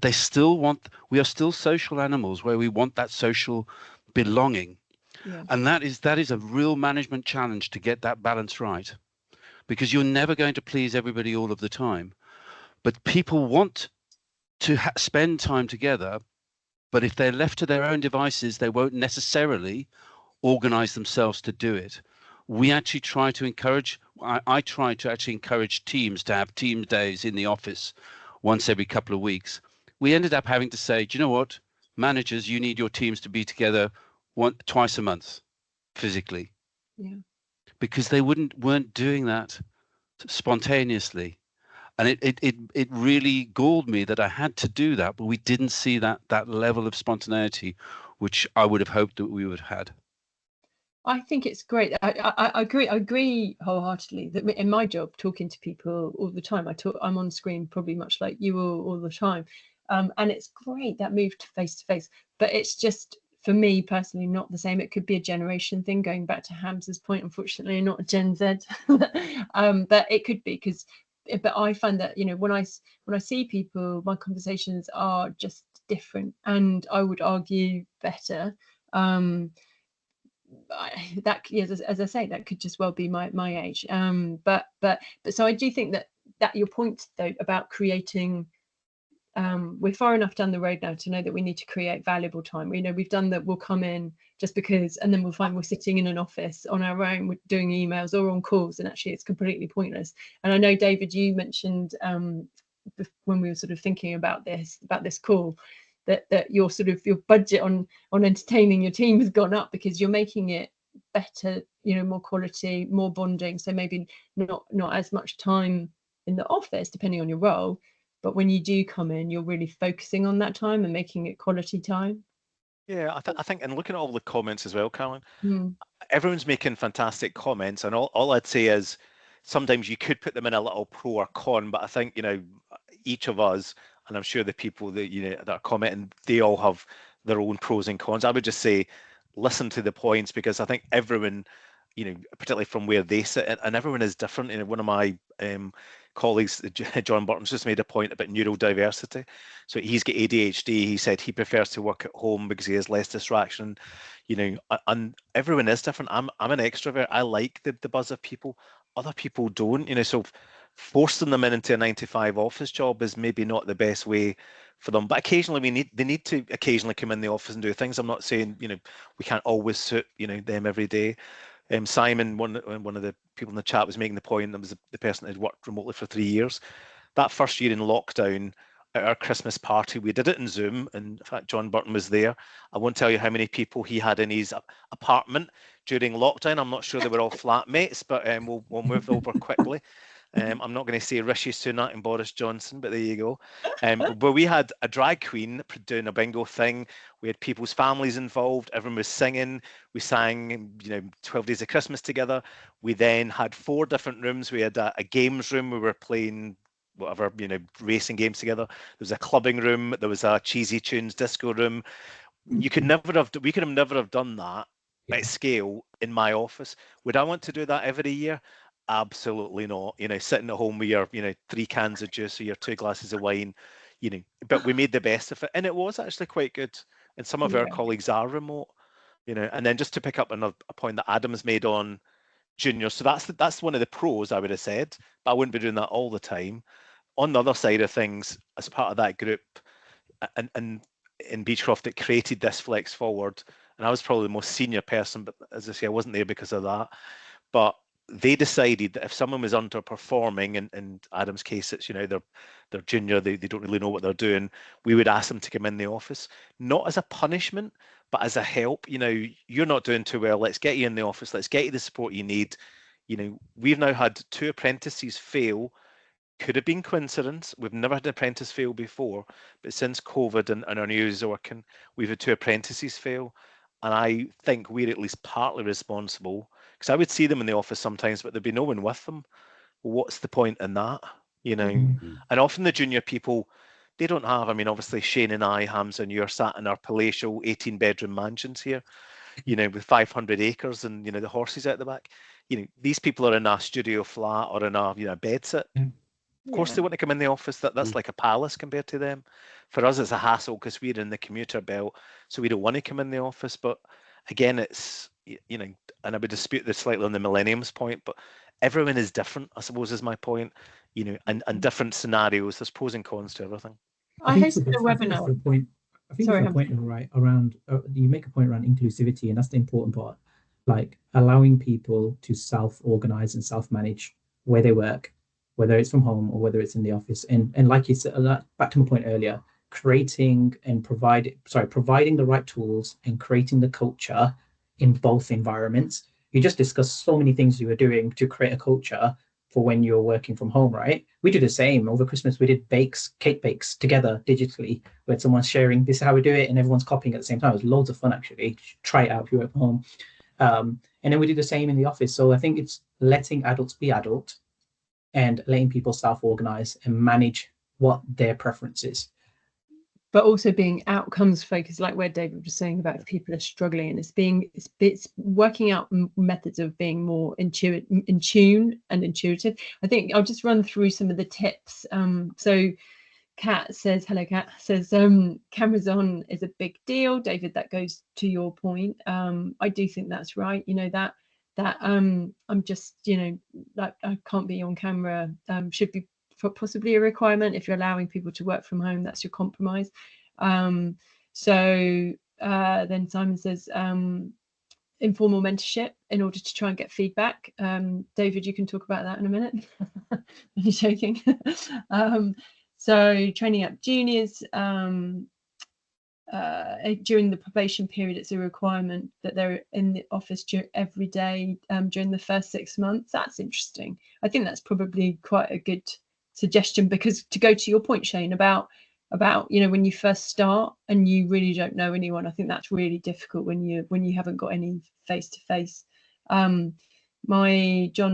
we are still social animals where we want that social belonging. Yeah. And that is a real management challenge to get that balance right, because you're never going to please everybody all of the time. But people want to spend time together, but if they're left to their own devices, they won't necessarily organize themselves to do it. We actually try to encourage, I try to actually encourage teams to have team days in the office once every couple of weeks. We ended up having to say, do you know what, managers, you need your teams to be together twice a month physically. Yeah. Because they weren't doing that spontaneously. And it really galled me that I had to do that, but we didn't see that level of spontaneity, which I would have hoped that we would have had. I think it's great. I agree wholeheartedly that in my job, talking to people all the time, I'm on screen probably much like you all the time. And it's great that move to face, but it's just, for me personally, not the same. It could be a generation thing, going back to Hamza's point, unfortunately, not a Gen Z. But it could be, because, but I find that, you know, when I see people, my conversations are just different, and I would argue better. That, as I say, that could just well be my age. But so I do think that your point though about creating, we're far enough down the road now to know that we need to create valuable time. You know, we've done that. We'll come in just because, and then we'll find we're sitting in an office on our own, we're doing emails or on calls, and actually it's completely pointless. And I know, David, you mentioned when we were sort of thinking about this call, that your sort of your budget on entertaining your team has gone up because you're making it better, you know, more quality, more bonding. So maybe not as much time in the office, depending on your role, but when you do come in, you're really focusing on that time and making it quality time. Yeah, I think, and looking at all the comments as well, Caroline, everyone's making fantastic comments, and all I'd say is sometimes you could put them in a little pro or con, but I think, you know, each of us, and I'm sure the people that, you know, that are commenting, they all have their own pros and cons. I would just say listen to the points, because I think everyone, you know, particularly from where they sit, and everyone is different. You know, one of my colleagues, John Burton's just made a point about neurodiversity. So he's got ADHD. He said he prefers to work at home because he has less distraction. You know, and everyone is different. I'm an extrovert. I like the buzz of people. Other people don't. You know, so forcing them into a 9-to-5 office job is maybe not the best way for them. But occasionally they need to occasionally come in the office and do things. I'm not saying, you know, we can't always suit, you know, them every day. Simon, one of the people in the chat, was making the point, that was the person that had worked remotely for 3 years. That first year in lockdown, at our Christmas party, we did it in Zoom, and in fact John Burton was there. I won't tell you how many people he had in his apartment during lockdown. I'm not sure they were all flatmates, but we'll move over quickly. I'm not going to say Rishi Sunak and Boris Johnson, but there you go. But we had a drag queen doing a bingo thing. We had people's families involved. Everyone was singing. We sang, you know, 12 Days of Christmas together. We then had 4 different rooms. We had a games room. We were playing whatever, you know, racing games together. There was a clubbing room. There was a Cheesy Tunes disco room. We could never have done that at scale in my office. Would I want to do that every year? Absolutely not. You know, sitting at home with your, you know, 3 cans of juice or your 2 glasses of wine, you know, but we made the best of it, and it was actually quite good. And some of our colleagues are remote, you know. And then just to pick up a point that Adam's made on juniors, so that's one of the pros, I would have said, but I wouldn't be doing that all the time. On the other side of things, as part of that group, and in Beechcroft, it created this Flex Forward, and I was probably the most senior person, but as I say, I wasn't there because of that. But they decided that if someone was underperforming, in Adam's case, it's, you know, they're junior, they don't really know what they're doing, we would ask them to come in the office, not as a punishment, but as a help. You know, you're not doing too well, let's get you in the office, let's get you the support you need. You know, we've now had 2 apprentices fail. Could have been coincidence. We've never had an apprentice fail before, but since COVID and our new is working, we've had 2 apprentices fail. And I think we're at least partly responsible, because I would see them in the office sometimes, but there'd be no one with them. Well, what's the point in that? You know, and often the junior people, they don't have, I mean, obviously Shane and I, Hamza, and you're sat in our palatial 18-bedroom mansions here, you know, with 500 acres and, you know, the horses out the back. You know, these people are in a studio flat or in a, you know, bed sit. Of course, they want to come in the office. That's like a palace compared to them. For us, it's a hassle because we're in the commuter belt, so we don't want to come in the office. But again, it's, you know, and I would dispute this slightly on the millenniums point, but everyone is different, I suppose, is my point. You know, and different scenarios. There's pros and cons to everything. I hosted a webinar. I think the point right around you make a point around inclusivity, and that's the important part. Like allowing people to self-organize and self-manage where they work, whether it's from home or whether it's in the office. And like you said, back to my point earlier, creating and providing the right tools and creating the culture in both environments. You just discussed so many things you were doing to create a culture for when you're working from home, right? We do the same. Over Christmas, we did cake bakes together digitally, where someone's sharing, this is how we do it, and everyone's copying at the same time. It was loads of fun, actually. Try it out if you're at home. And then we do the same in the office. So I think it's letting adults be adult and letting people self-organize and manage what their preference is. but also being outcomes focused, like where David was saying about if people are struggling, and it's working out methods of being more in tune and intuitive. I think I'll just run through some of the tips. So Kat says, hello Kat, says cameras on is a big deal. David, that goes to your point. I do think that's right. You know, that I'm just, you know, like I can't be on camera should be possibly a requirement. If you're allowing people to work from home, that's your compromise. So then Simon says informal mentorship in order to try and get feedback. David, you can talk about that in a minute. You're joking. So training up juniors during the probation period, it's a requirement that they're in the office every day during the first 6 months. That's interesting. I think that's probably quite a good suggestion, because to go to your point, Shane, about you know, when you first start and you really don't know anyone, I think that's really difficult when you haven't got any face-to-face. John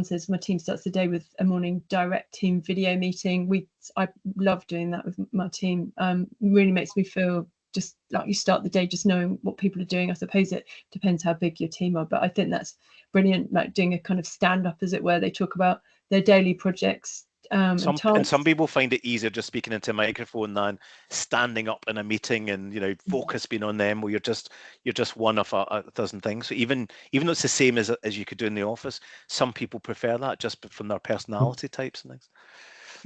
says my team starts the day with a morning direct team video meeting. I love doing that with my team. Really makes me feel just like you start the day just knowing what people are doing. I suppose it depends how big your team are, but I think that's brilliant, like doing a kind of stand-up, as it were. They talk about their daily projects. And some people find it easier just speaking into a microphone than standing up in a meeting and, you know, focus being on them, where you're just one of a dozen things. So even though it's the same as you could do in the office, some people prefer that just from their personality types and things.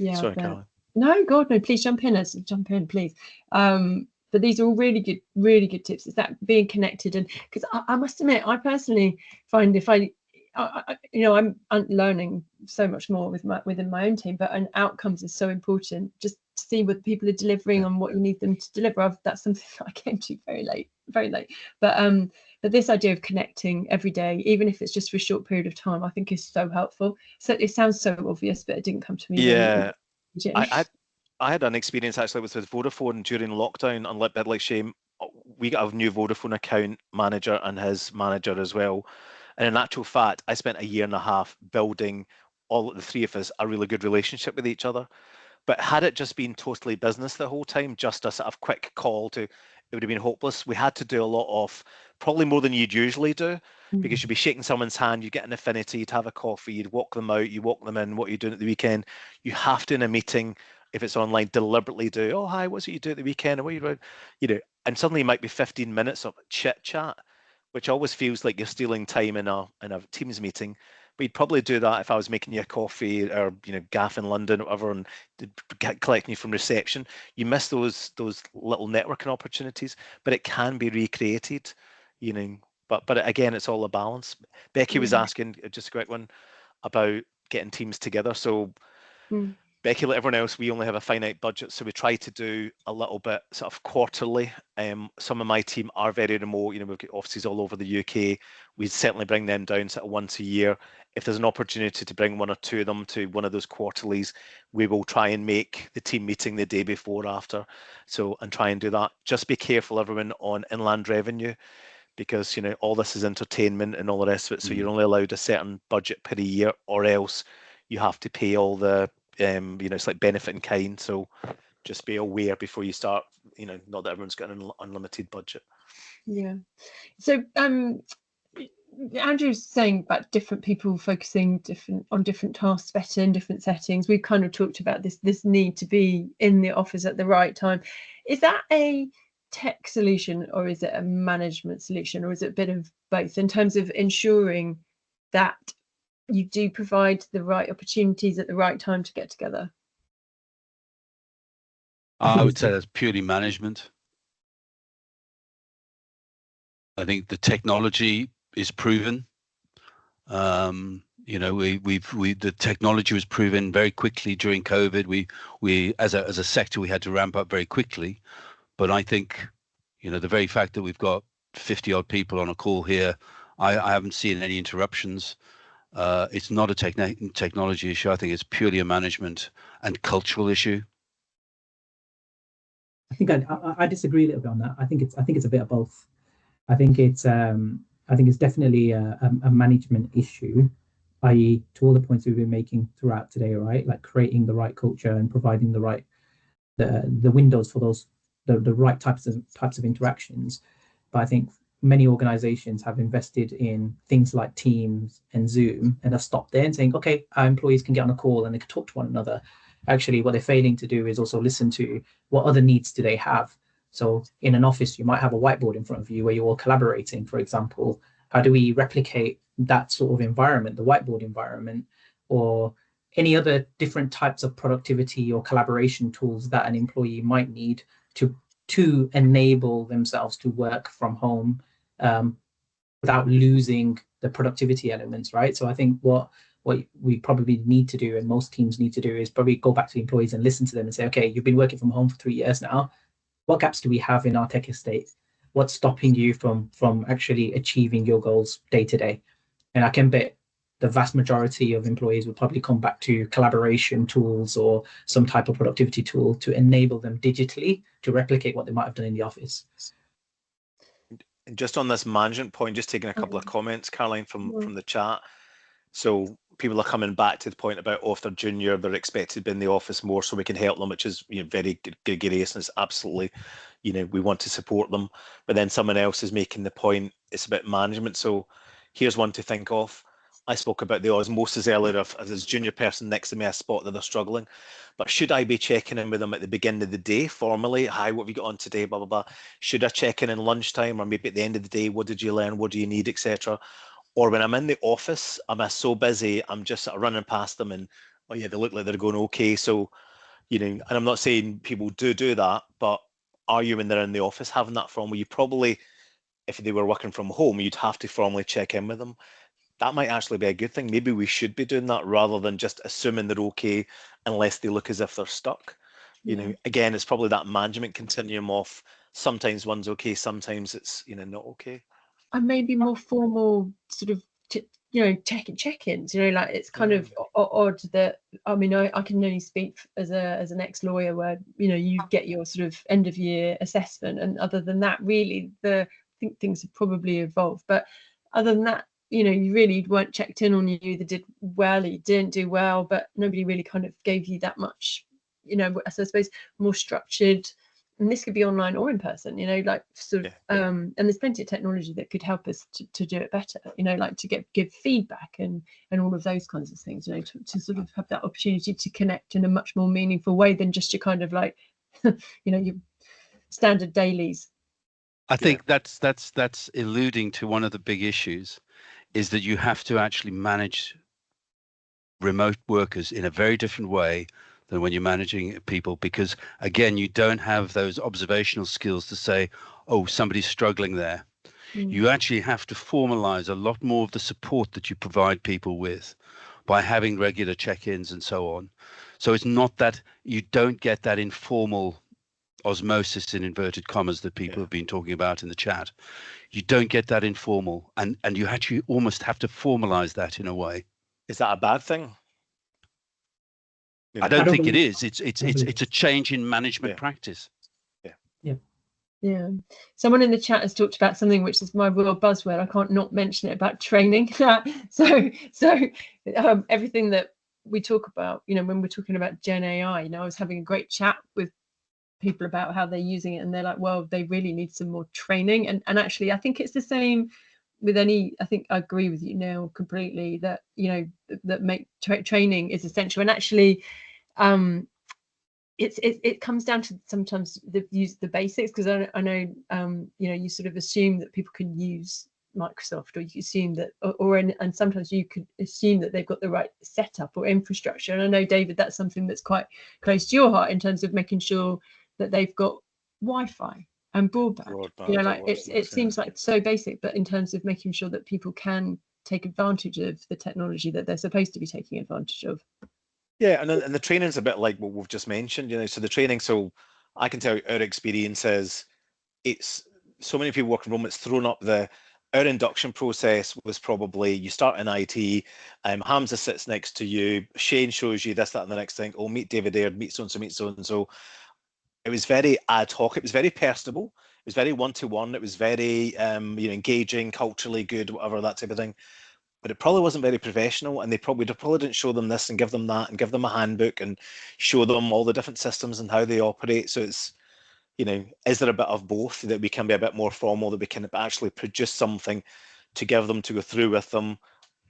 Yeah. Sorry, Caroline. No, God, no, please jump in, please. But these are all really good tips. It's that being connected, and because I must admit, I personally find if I you know, I'm learning so much more within my own team, but outcomes is so important. Just to see what people are delivering on what you need them to deliver. That's something that I came to very late. But this idea of connecting every day, even if it's just for a short period of time, I think is so helpful. So it sounds so obvious, but it didn't come to me. Yeah, I had an experience actually with Vodafone during lockdown, and like Shane, we got a new Vodafone account manager and his manager as well. And in actual fact, I spent a year and a half building, all the three of us, a really good relationship with each other. But had it just been totally business the whole time, just a sort of quick call it would have been hopeless. We had to do a lot of, probably more than you'd usually do, because you'd be shaking someone's hand, you'd get an affinity, you'd have a coffee, you'd walk them out, you walk them in, what are you doing at the weekend? You have to, in a meeting, if it's online, deliberately do, oh, hi, what's it you do at the weekend? And what are you doing? You know, and suddenly it might be 15 minutes of chit chat, which always feels like you're stealing time in a Teams meeting. But you'd probably do that if I was making you a coffee, or, you know, gaff in London or whatever, and collecting you from reception. You miss those little networking opportunities, but it can be recreated, you know. But again, it's all a balance. Becky was asking, just a quick one, about getting teams together. So Becky, like everyone else, we only have a finite budget, so we try to do a little bit sort of quarterly. Some of my team are very remote. You know, we've got offices all over the UK. We certainly bring them down sort of once a year. If there's an opportunity to bring one or two of them to one of those quarterlies, we will try and make the team meeting the day before or after. So, and try and do that. Just be careful, everyone, on inland revenue, because, you know, all this is entertainment and all the rest of it. So you're only allowed a certain budget per year, or else you have to pay all the you know, it's like benefit in kind. So just be aware before you start, you know, not that everyone's got an unlimited budget. Yeah. So Andrew's saying about different people focusing on different tasks better in different settings. We've kind of talked about this need to be in the office at the right time. Is that a tech solution, or is it a management solution, or is it a bit of both, in terms of ensuring that you do provide the right opportunities at the right time to get together? I would say that's purely management. I think the technology is proven. You know, the technology was proven very quickly during COVID. We as a sector, we had to ramp up very quickly. But I think, you know, the very fact that we've got 50 odd people on a call here, I haven't seen any interruptions. It's not a technology issue. I think it's purely a management and cultural issue. I think I disagree a little bit on that. I think it's a bit of both. I think it's definitely a management issue, i.e., to all the points we've been making throughout today, right? Like creating the right culture and providing the right the windows for those the right types of interactions. But I think many organizations have invested in things like Teams and Zoom and have stopped there and saying, okay, our employees can get on a call and they can talk to one another. Actually, what they're failing to do is also listen to what other needs do they have. So in an office, you might have a whiteboard in front of you where you're all collaborating, for example. How do we replicate that sort of environment, the whiteboard environment, or any other different types of productivity or collaboration tools that an employee might need to enable themselves to work from home without losing the productivity elements, right? So I think what we probably need to do, and most teams need to do, is probably go back to the employees and listen to them and say, okay, you've been working from home for 3 years now. What gaps do we have in our tech estate? What's stopping you from actually achieving your goals day to day? And I can bet the vast majority of employees will probably come back to collaboration tools or some type of productivity tool to enable them digitally to replicate what they might have done in the office. Just on this management point, just taking a couple of comments, Caroline, from the chat. So people are coming back to the point about, oh, if they're junior, they're expected to be in the office more, so we can help them, which is, you know, very gregarious, and it's absolutely, you know, we want to support them. But then someone else is making the point, it's about management. So here's one to think of. I spoke about the osmosis earlier of, as a junior person next to me, I spot that they're struggling. But should I be checking in with them at the beginning of the day formally? Hi, what have you got on today? Blah, blah, blah. Should I check in lunchtime, or maybe at the end of the day? What did you learn? What do you need, etc.? Or when I'm in the office, am I so busy, I'm just sort of running past them and, oh yeah, they look like they're going okay. So, you know, and I'm not saying people do that, but are you, when they're in the office, having that formal? You probably, if they were working from home, you'd have to formally check in with them. That might actually be a good thing. Maybe we should be doing that rather than just assuming they're okay unless they look as if they're stuck. You know, again, it's probably that management continuum of sometimes one's okay, sometimes it's, you know, not okay. And maybe more formal sort of, you know, check-ins, you know, like it's kind of odd that, I mean, I can only speak as an ex-lawyer where, you know, you get your sort of end of year assessment, and other than that, really, I think things have probably evolved. But other than that, you know, you really weren't checked in on you either did well or you didn't do well, but nobody really kind of gave you that much, you know, so I suppose more structured. And this could be online or in person, you know, like sort of, and there's plenty of technology that could help us to do it better, you know, like to give feedback and all of those kinds of things, you know, to sort of have that opportunity to connect in a much more meaningful way than just your kind of like, you know, your standard dailies. I think that's alluding to one of the big issues, is that you have to actually manage remote workers in a very different way than when you're managing people, because again, you don't have those observational skills to say, oh, somebody's struggling there. You actually have to formalize a lot more of the support that you provide people with by having regular check-ins and so on. So it's not that you don't get that informal osmosis, in inverted commas, that people have been talking about in the chat. You don't get that informal, and you actually almost have to formalize that in a way. Is that a bad thing? I don't think it is. It's a change in management practice. Yeah. Someone in the chat has talked about something which is my real buzzword. I can't not mention it, about training. so everything that we talk about, you know, when we're talking about Gen AI, you know, I was having a great chat with people about how they're using it, and they're like, well, they really need some more training. And actually, I think it's the same with any, I think I agree with you now completely that, you know, that make training is essential. And actually, it comes down to sometimes use the basics, because I know you know, you sort of assume that people can use Microsoft, or you assume that, and sometimes you could assume that they've got the right setup or infrastructure. And I know, David, that's something that's quite close to your heart in terms of making sure that they've got Wi-Fi and broadband. You know, like it seems like so basic, but in terms of making sure that people can take advantage of the technology that they're supposed to be taking advantage of. Yeah, and the training's a bit like what we've just mentioned, you know. So the training, so I can tell you our experience is, it's so many people working from home, it's thrown up our induction process was probably, you start in IT, Hamza sits next to you, Shane shows you this, that, and the next thing. Oh, meet David there, meet so and so, meet so and so. It was very ad hoc. It was very personable. It was very one-to-one. It was very, you know, engaging, culturally good, whatever, that type of thing. But it probably wasn't very professional, and they probably didn't show them this and give them that and give them a handbook and show them all the different systems and how they operate. So it's, you know, is there a bit of both, that we can be a bit more formal, that we can actually produce something to give them, to go through with them?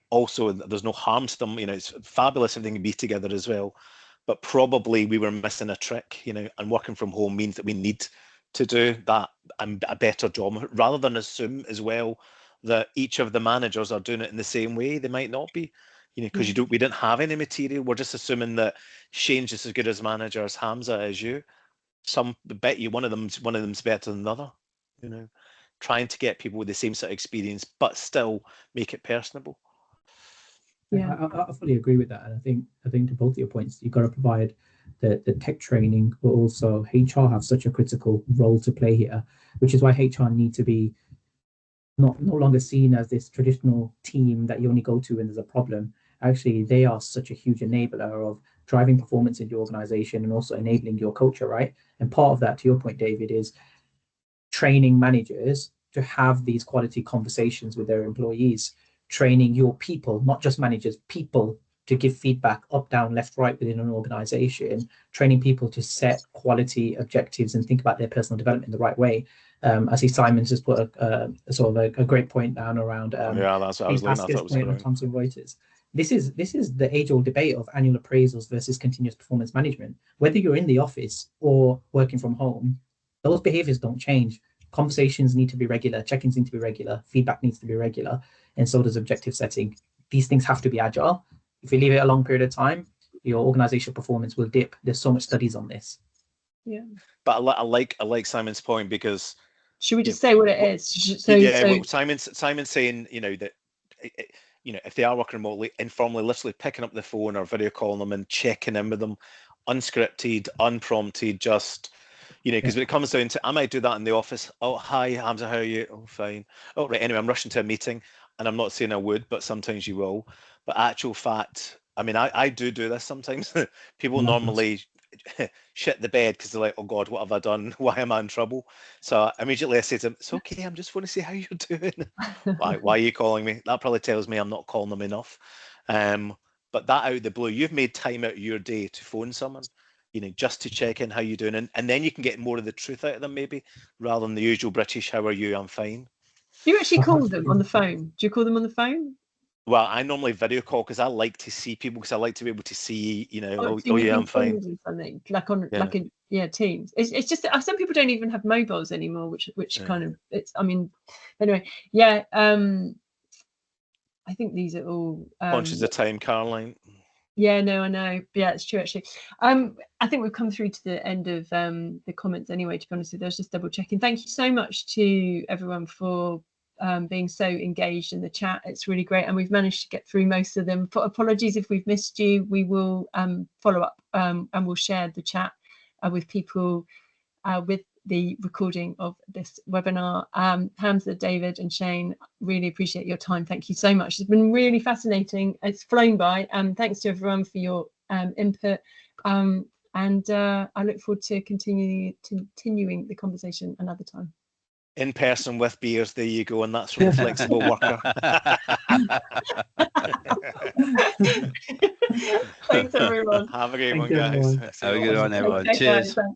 Also, there's no harm to them. You know, it's fabulous if they can be together as well. But probably we were missing a trick, you know, and working from home means that we need to do that and a better job, rather than assume as well that each of the managers are doing it in the same way. They might not be, you know, because we didn't have any material. We're just assuming that Shane's just as good as manager as Hamza as you. Some bet you one of them's better than the other, you know, trying to get people with the same sort of experience but still make it personable. Yeah, I fully agree with that, and I think to both of your points, you've got to provide the tech training, but also HR have such a critical role to play here, which is why HR need to be no longer seen as this traditional team that you only go to when there's a problem. Actually, they are such a huge enabler of driving performance in your organization and also enabling your culture, right? And part of that, to your point, David, is training managers to have these quality conversations with their employees, training your people, not just managers, people, to give feedback up, down, left, right within an organization, training people to set quality objectives and think about their personal development in the right way. I see Simon's just put a sort of a great point down around yeah, that's what I was looking at. That was point on Thomson Reuters. This is the age-old debate of annual appraisals versus continuous performance management. Whether you're in the office or working from home, those behaviors don't change. Conversations need to be regular, check-ins need to be regular, feedback needs to be regular, and so does objective setting. These things have to be agile. If you leave it a long period of time, your organizational performance will dip. There's so much studies on this. Yeah. But I like Simon's point, because should we just say what it is? So well, Simon's saying, you know, that you know, if they are working remotely, informally, literally picking up the phone or video calling them and checking in with them, unscripted, unprompted, just, you know, because when it comes down to, I might do that in the office. Oh, hi, Hamza, how are you? Oh, fine. Oh, right, anyway, I'm rushing to a meeting, and I'm not saying I would, but sometimes you will. But actual fact, I mean, I do this sometimes. People normally shit the bed because they're like, oh God, what have I done? Why am I in trouble? So immediately I say to them, it's okay, I'm just want to see how you're doing. Why are you calling me? That probably tells me I'm not calling them enough. But that out of the blue, you've made time out of your day to phone someone, you know, just to check in how you're doing, and then you can get more of the truth out of them, maybe, rather than the usual British, how are you? I'm fine. Do you actually call them on the phone? Do you call them on the phone? Well, I normally video call because I like to see people, because I like to be able to see, you know, oh yeah, I'm fine. Something like on like in Teams. It's just some people don't even have mobiles anymore, which kind of, it's, I mean, anyway, yeah. I think these are all Conscious of time, Caroline. Yeah, no, I know. Yeah, it's true actually. I think we've come through to the end of the comments anyway, to be honest with you. I was just double checking. Thank you so much to everyone for being so engaged in the chat. It's really great, and we've managed to get through most of them. Apologies if we've missed you. We will follow up and we'll share the chat with people with the recording of this webinar. Hamza, David and Shane, really appreciate your time. Thank you so much. It's been really fascinating. It's flown by. Thanks to everyone for your input. And I look forward to continuing the conversation another time. In person with beers, there you go, and that's from the flexible worker. Thanks everyone. Have a great one, guys. Have a good one, everyone. Okay, Cheers. guys.